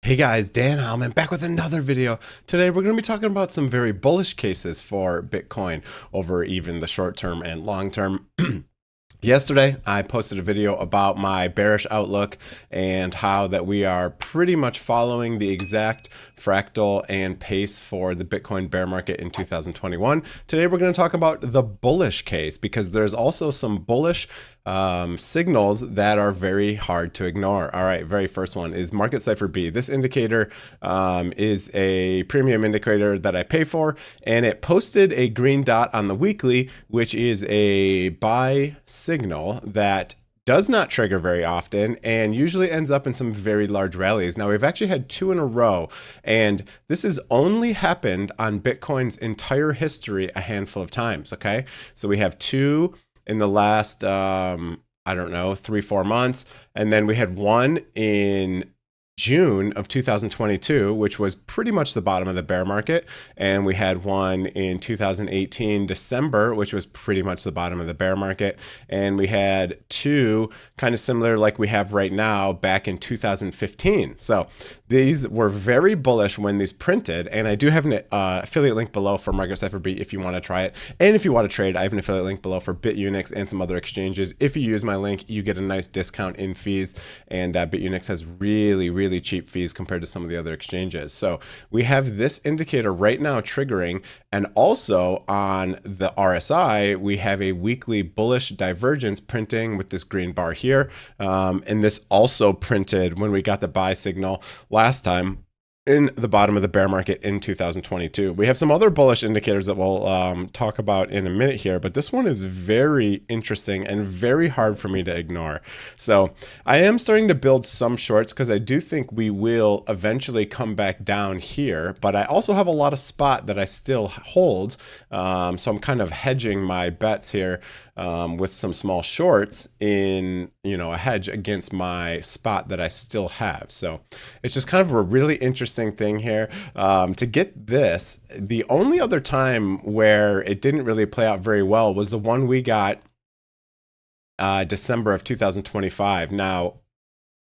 Hey guys, Dan Heilman back with another video. Today we're going to be talking about some very bullish cases for Bitcoin over even the short term and long term. Yesterday, I posted a video about my bearish outlook and how that we are pretty much following the exact fractal and pace for the Bitcoin bear market in 2021. Today, we're going to talk about the bullish case because there's also some bullish signals that are very hard to ignore. All right, very first one is market Cipher B. This indicator is a premium indicator that I pay for, and it posted a green dot on the weekly, which is a buy signal that does not trigger very often and usually ends up in some very large rallies. Now, we've actually had two in a row, and this has only happened on Bitcoin's entire history a handful of times, okay? So we have two in the last, I don't know, 3-4 months, and then we had one in June of 2022, which was pretty much the bottom of the bear market. And we had one in 2018, December, which was pretty much the bottom of the bear market. And we had two kind of similar like we have right now back in 2015. So these were very bullish when these printed. And I do have an affiliate link below for market Cipher B if you want to try it. And if you want to trade, I have an affiliate link below for Bitunix and some other exchanges. If you use my link, you get a nice discount in fees. And Bitunix has really cheap fees compared to some of the other exchanges. So we have this indicator right now triggering, and also on the RSI, we have a weekly bullish divergence printing with this green bar here. And this also printed when we got the buy signal last time in the bottom of the bear market in 2022. We have some other bullish indicators that we'll talk about in a minute here, but this one is very interesting and very hard for me to ignore. So I am starting to build some shorts because I do think we will eventually come back down here, but I also have a lot of spot that I still hold. So I'm kind of hedging my bets here with some small shorts in, a hedge against my spot that I still have. So it's just kind of a really interesting thing here. To get this, the only other time where it didn't really play out very well was the one we got December of 2025. Now,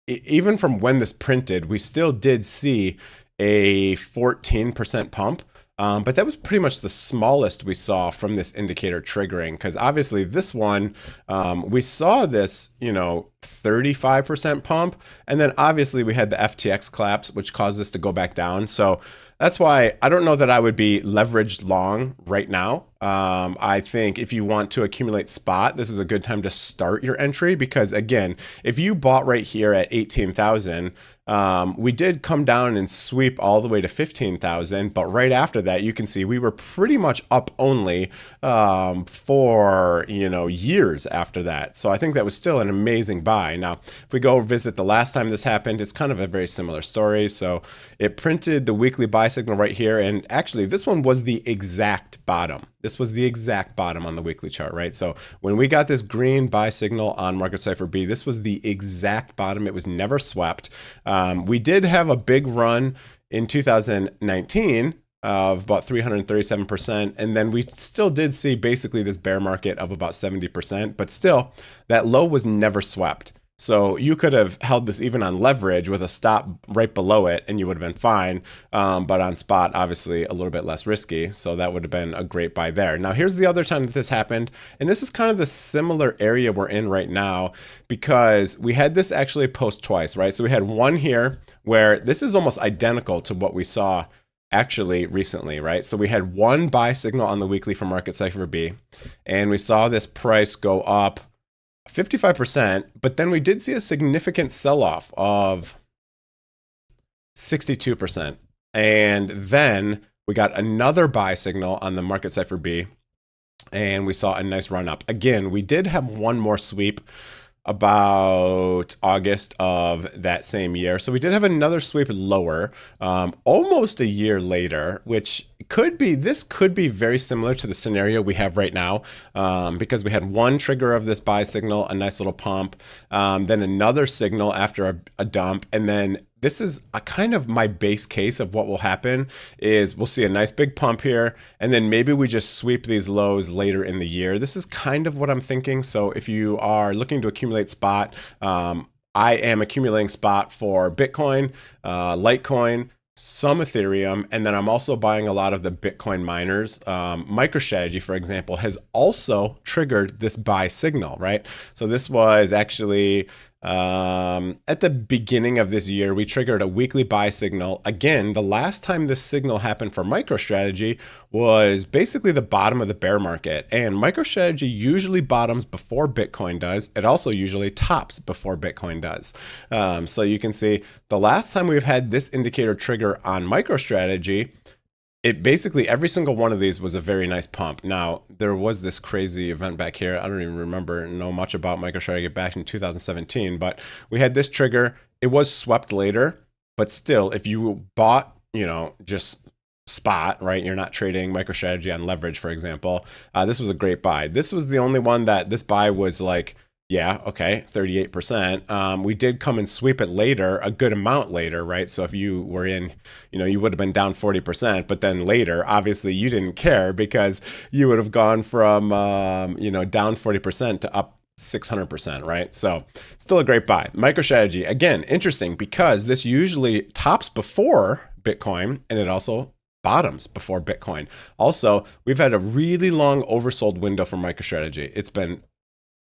even from when this printed, we still did see a 14% pump. But that was pretty much the smallest we saw from this indicator triggering, because obviously this one, we saw this, 35% pump. And then obviously we had the FTX collapse, which caused us to go back down. So that's why I don't know that I would be leveraged long right now. I think if you want to accumulate spot, this is a good time to start your entry, because again, if you bought right here at 18,000, we did come down and sweep all the way to 15,000, but right after that, you can see we were pretty much up only for years after that. So I think that was still an amazing buy. Now, if we go visit the last time this happened, it's kind of a very similar story. So it printed the weekly buy signal right here, and actually this one was the exact bottom. This was the exact bottom on the weekly chart, right? So when we got this green buy signal on market Cipher B, this was the exact bottom. It was never swept. We did have a big run in 2019 of about 337%. And then we still did see basically this bear market of about 70%, but still that low was never swept. So you could have held this even on leverage with a stop right below it and you would have been fine. But on spot, obviously a little bit less risky. So that would have been a great buy there. Now here's the other time that this happened. And this is kind of the similar area we're in right now, because we had this actually post twice, right? So we had one here where this is almost identical to what we saw actually recently, right? So we had one buy signal on the weekly from market Cipher B, and we saw this price go up 55%, but then we did see a significant sell-off of 62%. And then we got another buy signal on the market Cipher B, and we saw a nice run up. Again, we did have one more sweep about August of that same year. So we did have another sweep lower, almost a year later, which this could be very similar to the scenario we have right now, because we had one trigger of this buy signal, a nice little pump, then another signal after a dump, and then this is a kind of my base case of what will happen is we'll see a nice big pump here, and then maybe we just sweep these lows later in the year. This is kind of what I'm thinking. So if you are looking to accumulate spot, I am accumulating spot for Bitcoin, Litecoin, some Ethereum, and then I'm also buying a lot of the Bitcoin miners. MicroStrategy, for example, has also triggered this buy signal, right? So this was actually at the beginning of this year, we triggered a weekly buy signal. Again, the last time this signal happened for MicroStrategy was basically the bottom of the bear market. And MicroStrategy usually bottoms before Bitcoin does. It also usually tops before Bitcoin does. So you can see the last time we've had this indicator trigger on MicroStrategy, it basically, every single one of these was a very nice pump. Now, there was this crazy event back here. I don't even know much about MicroStrategy back in 2017, but we had this trigger. It was swept later, but still, if you bought, just spot, right? You're not trading MicroStrategy on leverage, for example. This was a great buy. This was the only one that this buy was like, yeah, okay, 38%. We did come and sweep it later, a good amount later, right? So if you were in, you would have been down 40%, but then later, obviously you didn't care because you would have gone from, down 40% to up 600%, right? So still a great buy. MicroStrategy, again, interesting because this usually tops before Bitcoin and it also bottoms before Bitcoin. Also, we've had a really long oversold window for MicroStrategy. It's been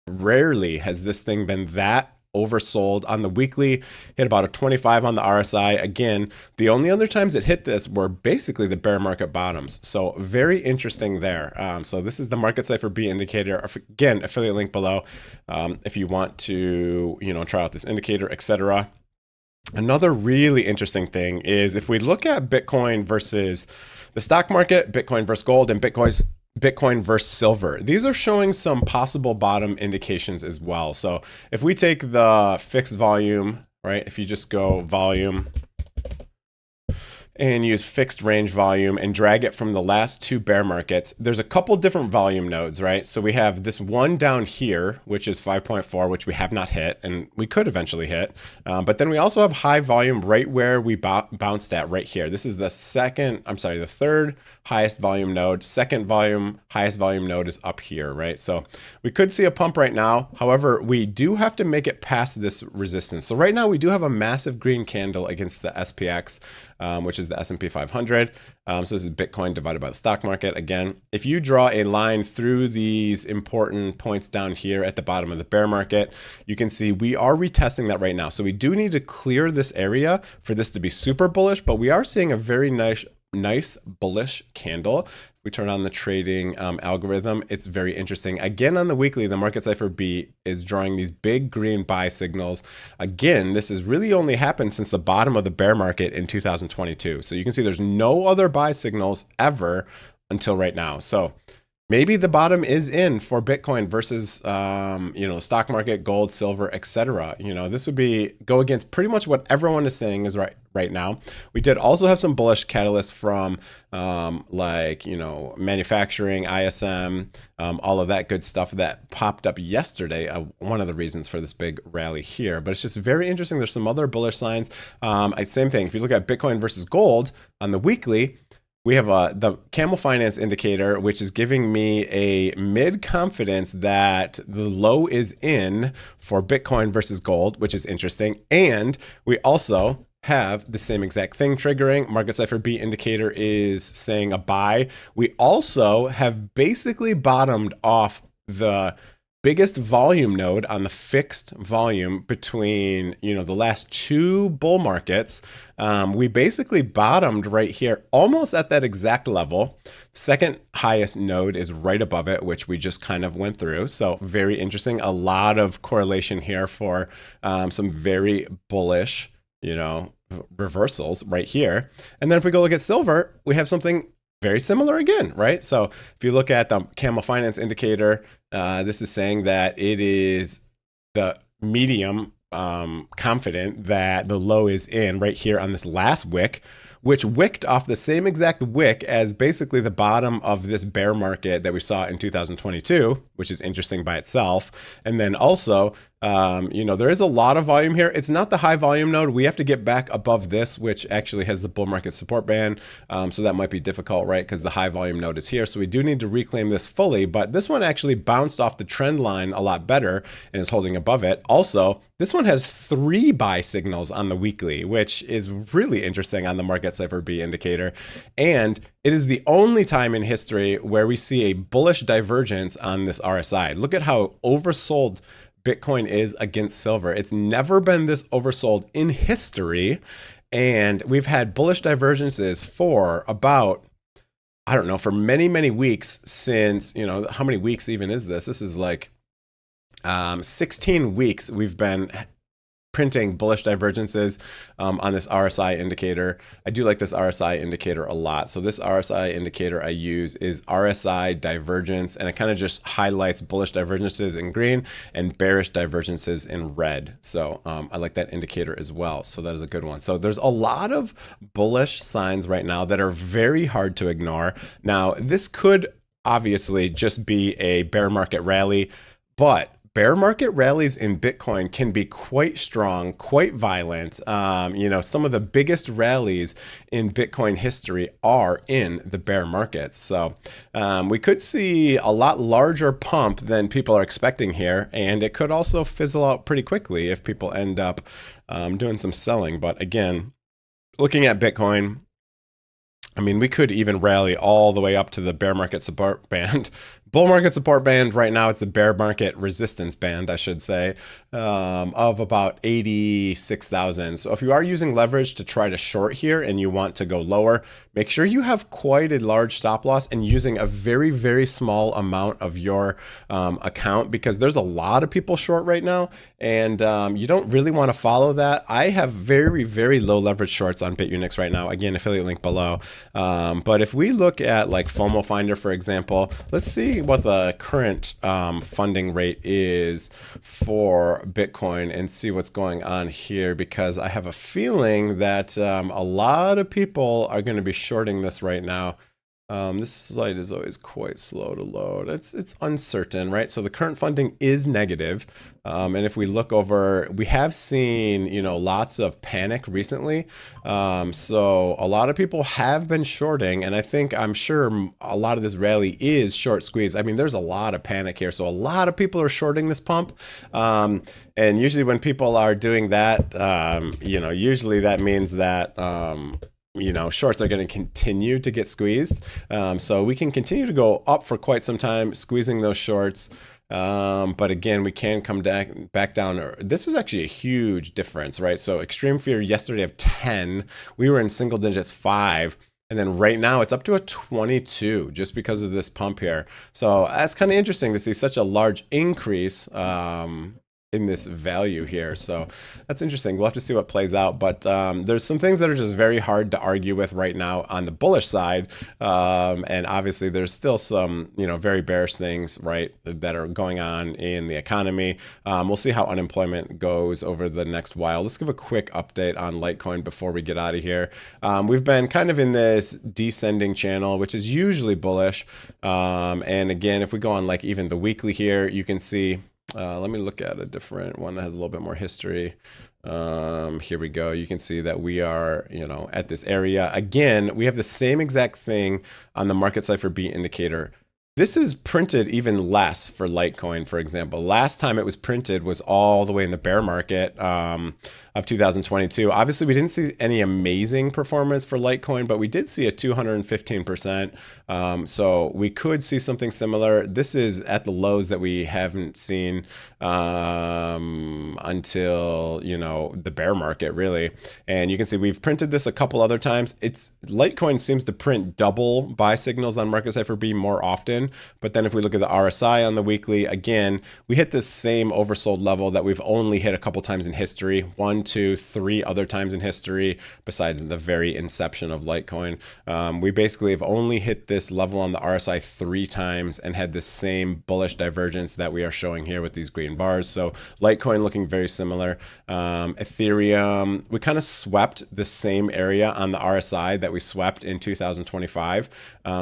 rarely has this thing been that oversold. On the weekly, hit about a 25 on the RSI. Again, the only other times it hit this were basically the bear market bottoms. So very interesting there. So this is the market Cipher B indicator. Again, affiliate link below if you want to, try out this indicator, etc. Another really interesting thing is if we look at Bitcoin versus the stock market, Bitcoin versus gold, and Bitcoin versus silver. These are showing some possible bottom indications as well. So if we take the fixed volume, right? If you just go volume and use fixed range volume and drag it from the last two bear markets, there's a couple different volume nodes, right? So we have this one down here, which is 5.4, which we have not hit, and we could eventually hit. But then we also have high volume right where we bounced at right here. This is the third highest volume node. Second highest volume node is up here, right? So we could see a pump right now. However, we do have to make it past this resistance. So right now we do have a massive green candle against the SPX, which is the S&P 500. So this is Bitcoin divided by the stock market. Again, if you draw a line through these important points down here at the bottom of the bear market, you can see we are retesting that right now. So we do need to clear this area for this to be super bullish, but we are seeing a very nice bullish candle. We turn on the trading algorithm. It's very interesting. Again, on the weekly, the market Cipher B is drawing these big green buy signals. Again, this has really only happened since the bottom of the bear market in 2022. So you can see there's no other buy signals ever until right now. So maybe the bottom is in for Bitcoin versus, stock market, gold, silver, etc. This would go against pretty much what everyone is saying is right now. We did also have some bullish catalysts from manufacturing, ISM, all of that good stuff that popped up yesterday. One of the reasons for this big rally here, but it's just very interesting. There's some other bullish signs. Same thing. If you look at Bitcoin versus gold on the weekly, we have the Camel Finance indicator, which is giving me a mid-confidence that the low is in for Bitcoin versus gold, which is interesting. And we also have the same exact thing triggering. Market Cipher B indicator is saying a buy. We also have basically bottomed off the biggest volume node on the fixed volume between the last two bull markets. We basically bottomed right here almost at that exact level. Second highest node is right above it, which we just kind of went through. So very interesting. A lot of correlation here for some very bullish reversals right here. And then if we go look at silver, we have something very similar again, right? So if you look at the Camel Finance indicator, this is saying that it is the medium confident that the low is in right here on this last wick, which wicked off the same exact wick as basically the bottom of this bear market that we saw in 2022, which is interesting by itself. And then also There is a lot of volume here. It's not the high volume node. We have to get back above this, which actually has the bull market support band. So that might be difficult, right? Because the high volume node is here. So we do need to reclaim this fully, but this one actually bounced off the trend line a lot better and is holding above it. Also, this one has 3 buy signals on the weekly, which is really interesting on the market Cipher B indicator. And it is the only time in history where we see a bullish divergence on this RSI. Look at how oversold Bitcoin is against silver. It's never been this oversold in history. And we've had bullish divergences for about, I don't know, for many, many weeks since, how many weeks even is this? This is like 16 weeks we've been printing bullish divergences on this RSI indicator. I do like this RSI indicator a lot. So this RSI indicator I use is RSI divergence, and it kind of just highlights bullish divergences in green and bearish divergences in red. So I like that indicator as well. So that is a good one. So there's a lot of bullish signs right now that are very hard to ignore. Now, this could obviously just be a bear market rally, but bear market rallies in Bitcoin can be quite strong, quite violent. Some of the biggest rallies in Bitcoin history are in the bear markets. So we could see a lot larger pump than people are expecting here. And it could also fizzle out pretty quickly if people end up doing some selling. But again, looking at Bitcoin, we could even rally all the way up to the bear market support band. Bull market support band right now, it's the bear market resistance band, I should say, of about 86,000. So if you are using leverage to try to short here and you want to go lower, make sure you have quite a large stop loss and using a very, very small amount of your account, because there's a lot of people short right now, and you don't really want to follow that. I have very, very low leverage shorts on Bitunix right now. Again, affiliate link below. But if we look at like FOMO Finder, for example, let's see what the current funding rate is for Bitcoin and see what's going on here, because I have a feeling that a lot of people are going to be shorting this right now. This slide is always quite slow to load. It's uncertain, right? So the current funding is negative. And if we look over, we have seen, lots of panic recently. So a lot of people have been shorting, and I'm sure a lot of this rally is short squeeze. There's a lot of panic here. So a lot of people are shorting this pump. And usually when people are doing that, usually that means that, shorts are going to continue to get squeezed. So we can continue to go up for quite some time, squeezing those shorts. But again, we can come back down. This was actually a huge difference, right? So extreme fear yesterday of 10, we were in single digits 5. And then right now it's up to a 22 just because of this pump here. So that's kind of interesting to see such a large increase in this value here. So that's interesting. We'll have to see what plays out, but there's some things that are just very hard to argue with right now on the bullish side. And obviously there's still some, very bearish things, right, that are going on in the economy. We'll see how unemployment goes over the next while. Let's give a quick update on Litecoin before we get out of here. We've been kind of in this descending channel, which is usually bullish. And again, if we go on like even the weekly here, you can see, let me look at a different one that has a little bit more history. Here we go. You can see that we are, at this area. Again, we have the same exact thing on the market Cipher B indicator. This is printed even less for Litecoin, for example. Last time it was printed was all the way in the bear market of 2022. Obviously, we didn't see any amazing performance for Litecoin, but we did see a 215%. So we could see something similar. This is at the lows that we haven't seen until, the bear market, really. And you can see we've printed this a couple other times. Litecoin seems to print double buy signals on market Cipher B more often. But then if we look at the RSI on the weekly, again, we hit this same oversold level that we've only hit a couple times in history. 1, 2, 3 other times in history, besides the very inception of Litecoin. We basically have only hit this level on the RSI 3 times and had the same bullish divergence that we are showing here with these green bars. So Litecoin looking very similar. Ethereum, we kind of swept the same area on the RSI that we swept in 2025.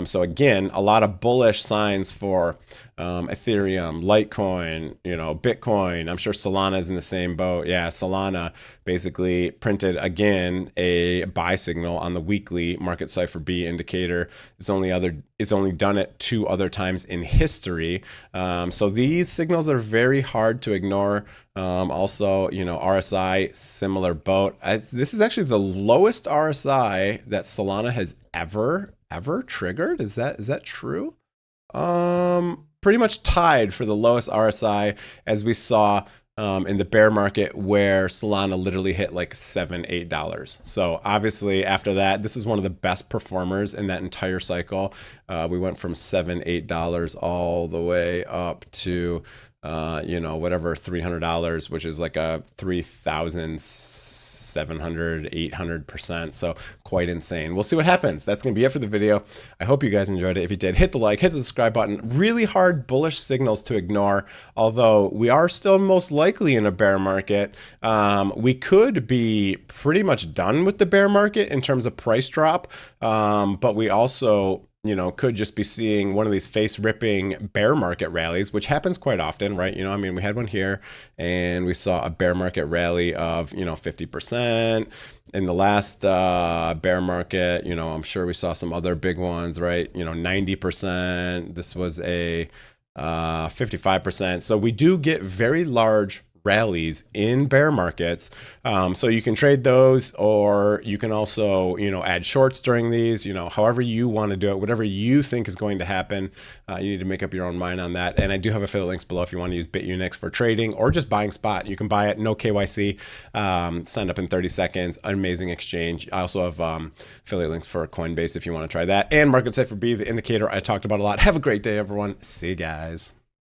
So again, a lot of bullish signs for Ethereum, Litecoin, Bitcoin. I'm sure Solana is in the same boat. Yeah, Solana basically printed again a buy signal on the weekly market Cipher B indicator. It's only done it 2 other times in history. So these signals are very hard to ignore. Also, RSI, similar boat. This is actually the lowest RSI that Solana has ever triggered. Is that true? Pretty much tied for the lowest RSI, as we saw in the bear market, where Solana literally hit like $7-8. So obviously after that, this is one of the best performers in that entire cycle. We went from $7-8 all the way up to whatever, $300, which is like a 3,700-800%. So quite insane. We'll see what happens. That's going to be it for the video. I hope you guys enjoyed it. If you did, hit the like, hit the subscribe button. Really hard bullish signals to ignore. Although we are still most likely in a bear market, we could be pretty much done with the bear market in terms of price drop. But we also could just be seeing one of these face-ripping bear market rallies, which happens quite often, right? We had one here, and we saw a bear market rally of, 50%. In the last bear market, I'm sure we saw some other big ones, right? 90%. This was a 55%. So we do get very large rallies in bear markets. So you can trade those, or you can also, add shorts during these, however you want to do it, whatever you think is going to happen. You need to make up your own mind on that. And I do have affiliate links below if you want to use Bitunix for trading or just buying spot. You can buy it, no KYC, sign up in 30 seconds, amazing exchange. I also have affiliate links for Coinbase if you want to try that. And market Cipher B, the indicator I talked about a lot. Have a great day, everyone. See you guys.